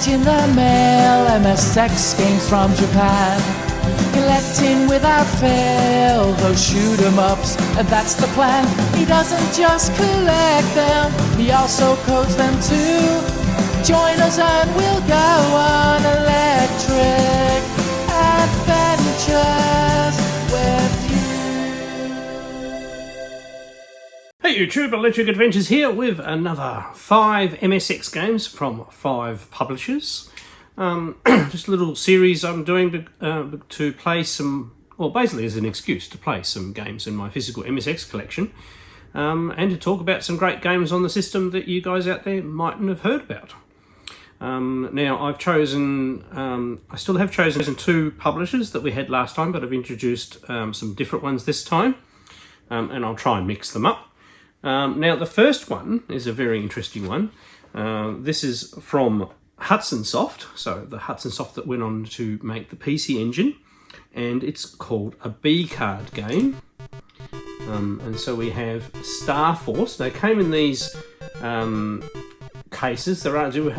Sent in the mail, MSX games from Japan. Collecting without fail those shoot 'em ups, and that's the plan. He doesn't just collect them, he also codes them too. Join us and we'll go on electric adventures with you. Hey YouTube, Electric Adventures here with another 5 MSX games from 5 publishers. Just a little series I'm doing to play some, well, basically as an excuse to play some games in my physical MSX collection, and to talk about some great games on the system that you guys out there mightn't have heard about. Now I've chosen, I still have chosen 2 publishers that we had last time, but I've introduced some different ones this time, and I'll try and mix them up. Now the first one is a very interesting one. This is from Hudson Soft, so the Hudson Soft that went on to make the PC Engine, and it's called a B-card game. And so we have Star Force. They came in these cases. There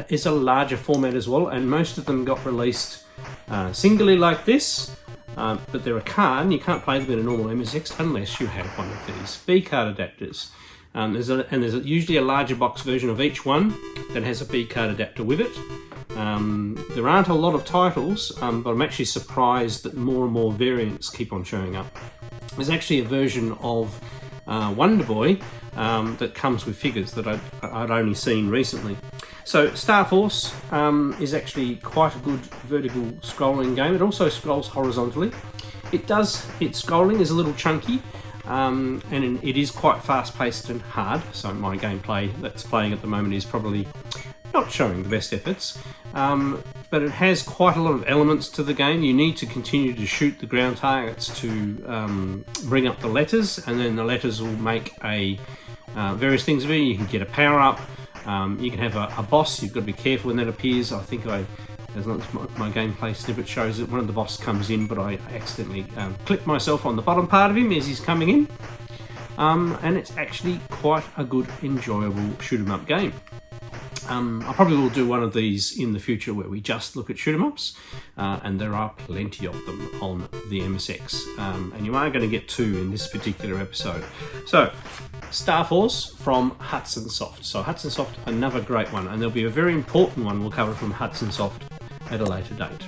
is a larger format as well, and most of them got released singly like this, but they're a card and you can't play them in a normal MSX unless you have one of these B-card adapters. There's usually a larger box version of each one that has a B-card adapter with it. There aren't a lot of titles, but I'm actually surprised that more and more variants keep on showing up. There's actually a version of Wonder Boy that comes with figures that I'd only seen recently. So Star Force is actually quite a good vertical scrolling game. It also scrolls horizontally. Its scrolling is a little chunky, and it is quite fast-paced and hard, so my gameplay that's playing at the moment is probably not showing the best efforts, but it has quite a lot of elements to the game. You need to continue to shoot the ground targets to bring up the letters, and then the letters will make various things of it. You can get a power-up, you can have a boss. You've got to be careful when that appears. I think as long as my gameplay snippet shows that one of the bosses comes in, but I accidentally clipped myself on the bottom part of him as he's coming in. And it's actually quite a good, enjoyable shoot 'em up game. I probably will do one of these in the future where we just look at shoot 'em ups, and there are plenty of them on the MSX, and you are going to get 2 in this particular episode. So, Star Force from Hudson Soft. So Hudson Soft, another great one, and there'll be a very important one we'll cover from Hudson Soft at a later date.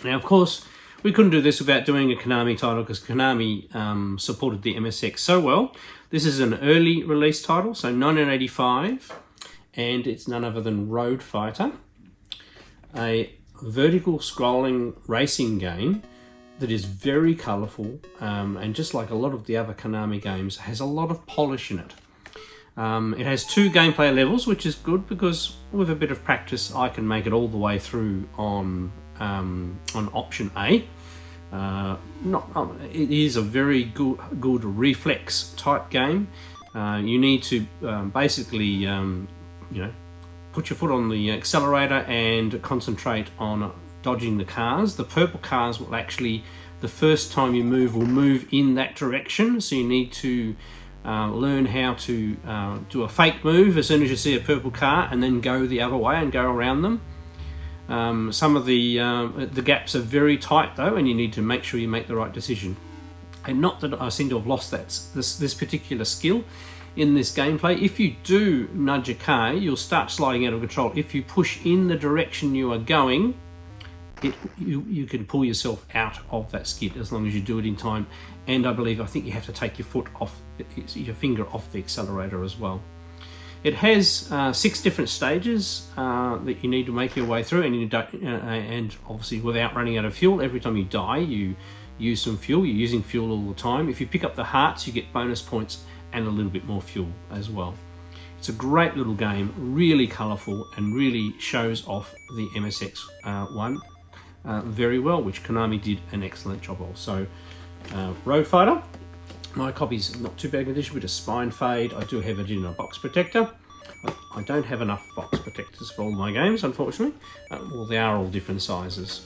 Now, of course, we couldn't do this without doing a Konami title, because Konami supported the MSX so well. This is an early release title, so 1985, and it's none other than Road Fighter, a vertical scrolling racing game that is very colourful, and just like a lot of the other Konami games, has a lot of polish in it. It has 2 gameplay levels, which is good because with a bit of practice I can make it all the way through on option A. It is a very good reflex type game. You need to basically put your foot on the accelerator and concentrate on dodging the cars. The purple cars will actually, the first time you move, will move in that direction, so you need to learn how to do a fake move as soon as you see a purple car and then go the other way and go around them. Some of the gaps are very tight though, and you need to make sure you make the right decision. And not that I seem to have lost this particular skill in this gameplay. If you do nudge a car, you'll start sliding out of control. If you push in the direction you are going, you can pull yourself out of that skid as long as you do it in time. And I think you have to take your finger off the accelerator as well. It has 6 different stages that you need to make your way through, and obviously without running out of fuel. Every time you die, you use some fuel. You're using fuel all the time. If you pick up the hearts, you get bonus points and a little bit more fuel as well. It's a great little game, really colourful, and really shows off the MSX one very well, which Konami did an excellent job of. So, Road Fighter. My copy's not too bad condition, with a spine fade. I do have it in a box protector. I don't have enough box protectors for all my games, unfortunately. Well, they are all different sizes.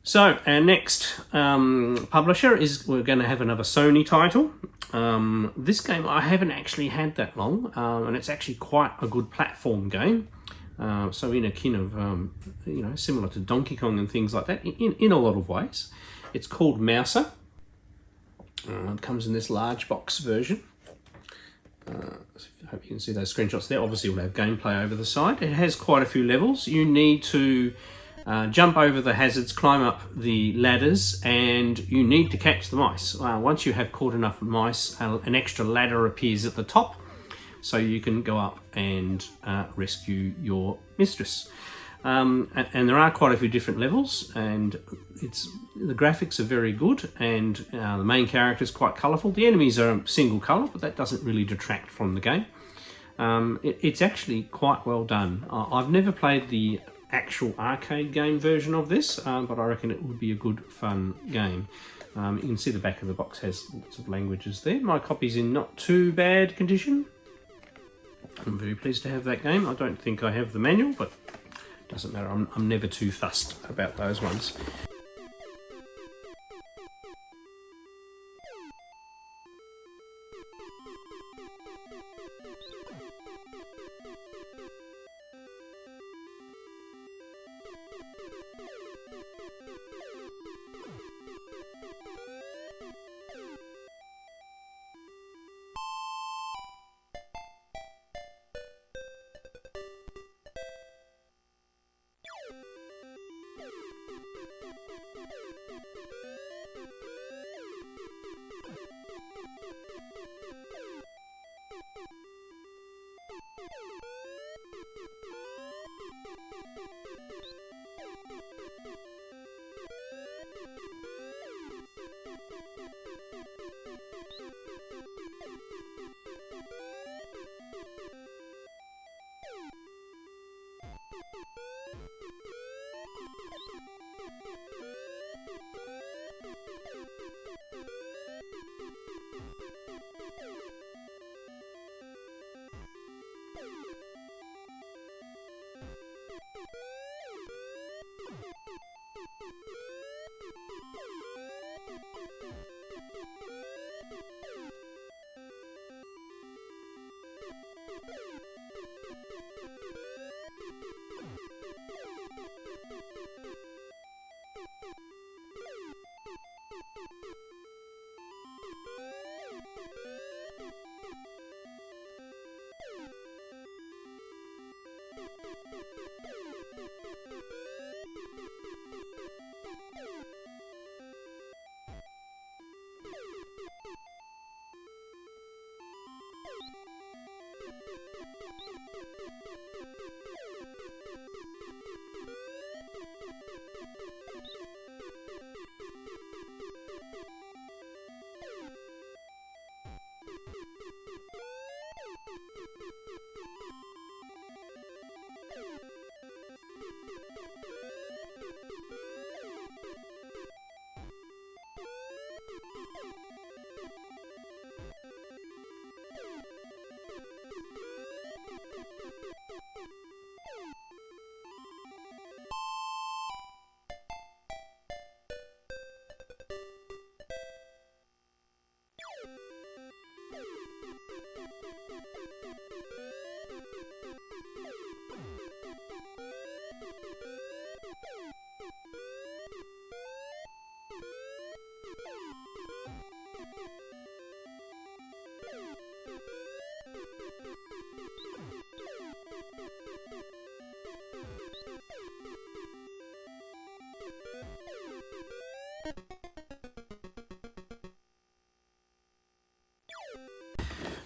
So our next publisher we're going to have another Sony title. This game I haven't actually had that long, and it's actually quite a good platform game. So in a kin of, similar to Donkey Kong and things like that in a lot of ways. It's called Mouser. It comes in this large box version. I hope you can see those screenshots there. Obviously we'll have gameplay over the side. It has quite a few levels. You need to jump over the hazards, climb up the ladders, and you need to catch the mice. Once you have caught enough mice, an extra ladder appears at the top, so you can go up and rescue your mistress. And there are quite a few different levels, and the graphics are very good, and the main character is quite colourful. The enemies are single colour, but that doesn't really detract from the game. It's actually quite well done. I've never played the actual arcade game version of this, but I reckon it would be a good fun game. You can see the back of the box has lots of languages there. My copy's in not too bad condition. I'm very pleased to have that game. I don't think I have the manual, but it doesn't matter. I'm never too fussed about those ones.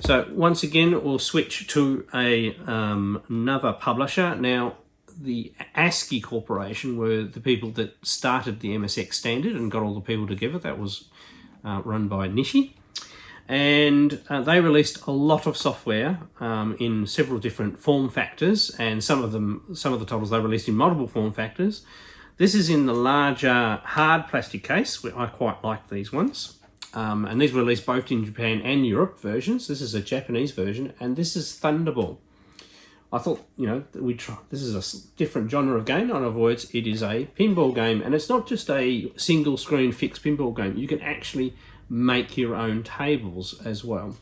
So once again, we'll switch to another publisher. Now, the ASCII Corporation were the people that started the MSX standard and got all the people together. That was run by Nishi. And they released a lot of software in several different form factors, and some of the titles they released in multiple form factors. This is in the larger hard plastic case, where I quite like these ones. And these were released both in Japan and Europe versions. This is a Japanese version, and this is Thunderball. I thought, this is a different genre of game. In other words, it is a pinball game, and it's not just a single screen fixed pinball game. You can actually make your own tables as well.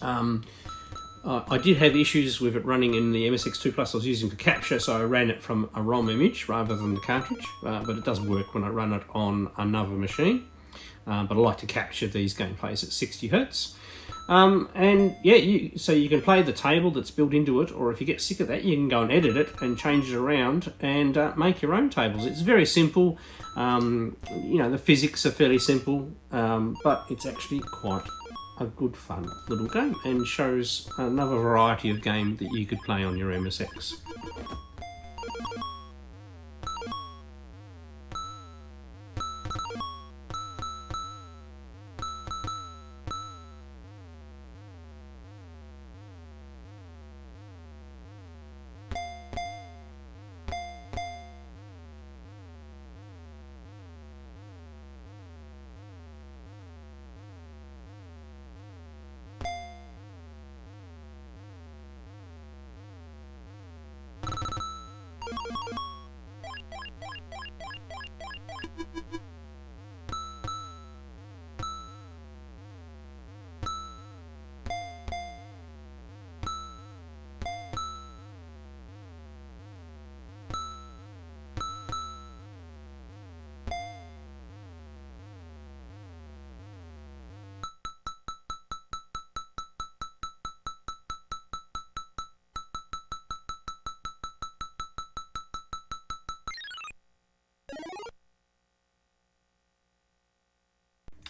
I did have issues with it running in the MSX2 Plus I was using for capture, so I ran it from a ROM image rather than the cartridge, but it does work when I run it on another machine. But I like to capture these gameplays at 60 Hz. And yeah, so you can play the table that's built into it, or if you get sick of that, you can go and edit it and change it around and make your own tables. It's very simple. The physics are fairly simple, but it's actually quite a good fun little game and shows another variety of game that you could play on your MSX.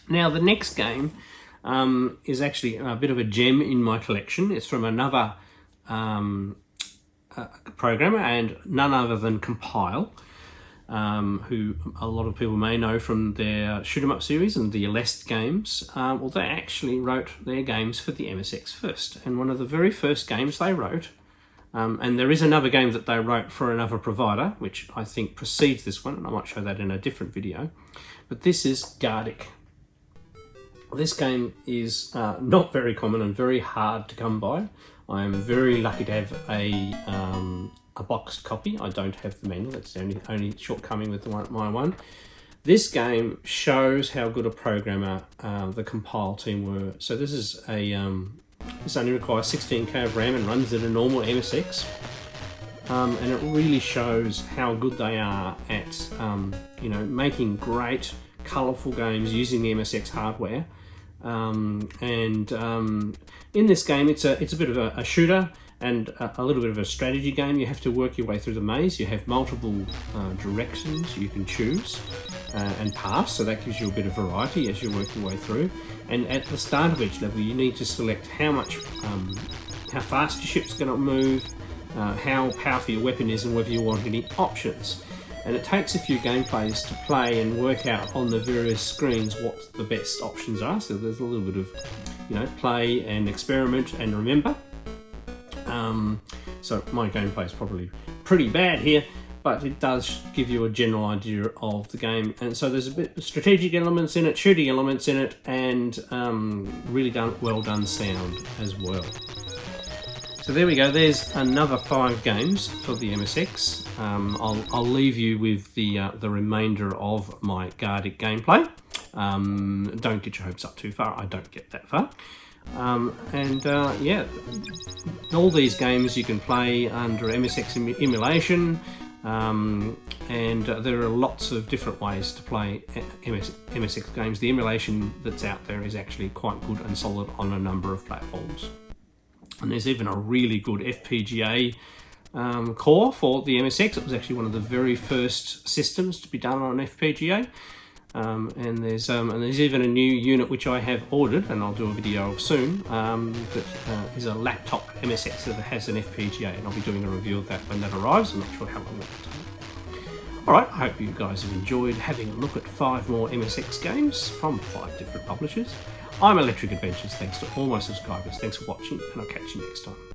Now the next game is actually a bit of a gem in my collection. It's from another programmer and none other than Compile, who a lot of people may know from their shoot 'em up series and the Aleste games. Well, they actually wrote their games for the MSX first, and one of the very first games they wrote, and there is another game that they wrote for another provider, which I think precedes this one, and I might show that in a different video, but this is Guardic. This game is not very common and very hard to come by. I am very lucky to have a boxed copy. I don't have the manual. That's the only shortcoming with my one. This game shows how good a programmer the Compile team were. So this is this only requires 16K of RAM and runs at a normal MSX. And it really shows how good they are at making great, colourful games using the MSX hardware. In this game, it's a bit of a shooter and a little bit of a strategy game. You have to work your way through the maze. You have multiple directions you can choose and pass, so that gives you a bit of variety as you work your way through. And at the start of each level, you need to select how much how fast your ship's going to move, how powerful your weapon is, and whether you want any options. And it takes a few gameplays to play and work out on the various screens what the best options are. So there's a little bit of, play and experiment and remember. So my gameplay is probably pretty bad here, but it does give you a general idea of the game. And so there's a bit of strategic elements in it, shooting elements in it, and really well done sound as well. So there we go, there's another 5 games for the MSX. I'll leave you with the remainder of my Guardic gameplay. Don't get your hopes up too far, I don't get that far. Yeah, all these games you can play under MSX emulation, and there are lots of different ways to play MSX games. The emulation that's out there is actually quite good and solid on a number of platforms. And there's even a really good FPGA core for the MSX. It was actually one of the very first systems to be done on an FPGA. And there's even a new unit which I have ordered, and I'll do a video of soon, that is a laptop MSX that has an FPGA, and I'll be doing a review of that when that arrives. I'm not sure how long that will take. Alright, I hope you guys have enjoyed having a look at 5 more MSX games from 5 different publishers. I'm Electric Adventures, thanks to all my subscribers, thanks for watching, and I'll catch you next time.